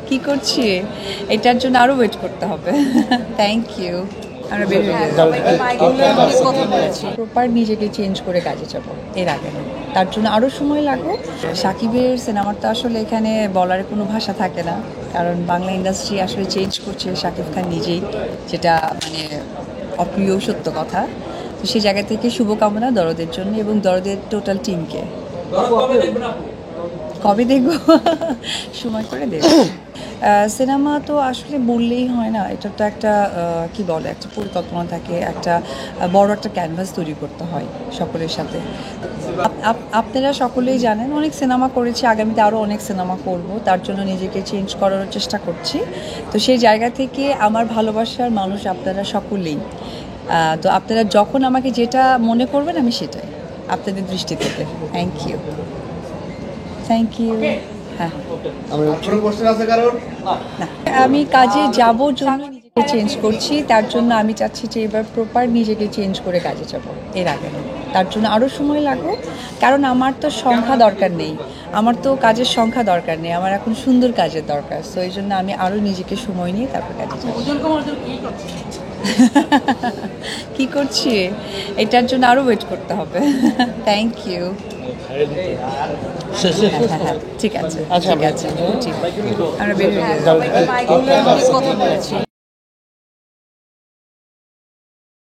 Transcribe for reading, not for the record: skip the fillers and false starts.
কি করছি এটার জন্য আরো ওয়েট করতে হবে। Thank you. আমরা বের হয়ে প্রপার নিজেকে চেঞ্জ করে কাজে যাব, এর আগে না, তার জন্য আরও সময় লাগবে। সাকিবের সিনেমার তো আসলে এখানে বলার কোনো ভাষা থাকে না, কারণ বাংলা ইন্ডাস্ট্রি আসলে চেঞ্জ করছে শাকিব খান নিজেই, যেটা মানে অপ্রিয় সত্য কথা। তো সেই জায়গা থেকে শুভকামনা দরদের জন্য এবং দরদের টোটাল টিমকে। কবে দেখব? সময় করে দেখব। সিনেমা তো আসলে বললেই হয় না, এটা তো একটা কি বলে, একটা পরিকল্পনা থাকে, একটা বড় একটা ক্যানভাস তৈরি করতে হয় সকলের সাথে। আপনারা সকলেই জানেন অনেক সিনেমা করেছি, আগামীতে আরও অনেক সিনেমা করব, তার জন্য নিজেকে চেঞ্জ করার চেষ্টা করছি। তো সেই জায়গা থেকে আমার ভালোবাসার মানুষ আপনারা সকলেই, তো আপনারা যখন আমাকে যেটা মনে করবেন আমি সেটাই আপনাদের দৃষ্টি থেকে। Thank you, thank you. হ্যাঁ, আমি কাজে যাব জন্য নিজেকে চেঞ্জ করছি, তার জন্য আমি চাচ্ছি যে এবার প্রপার নিজেকে চেঞ্জ করে কাজে যাব, এর আগে না, তার জন্য আরও সময় লাগবে। কারণ আমার তো সংখ্যা দরকার নেই, আমার তো কাজের সংখ্যা দরকার নেই, আমার এখন সুন্দর কাজের দরকার। সো এই জন্য আমি আরও নিজেকে সময় নিয়ে তারপর কাজে যাব। কি করছি এটার জন্য আরও ওয়েট করতে হবে। Thank you. ঠিক আছে, ঠিক আছে, ঠিক আছে। আমরা বের হয়ে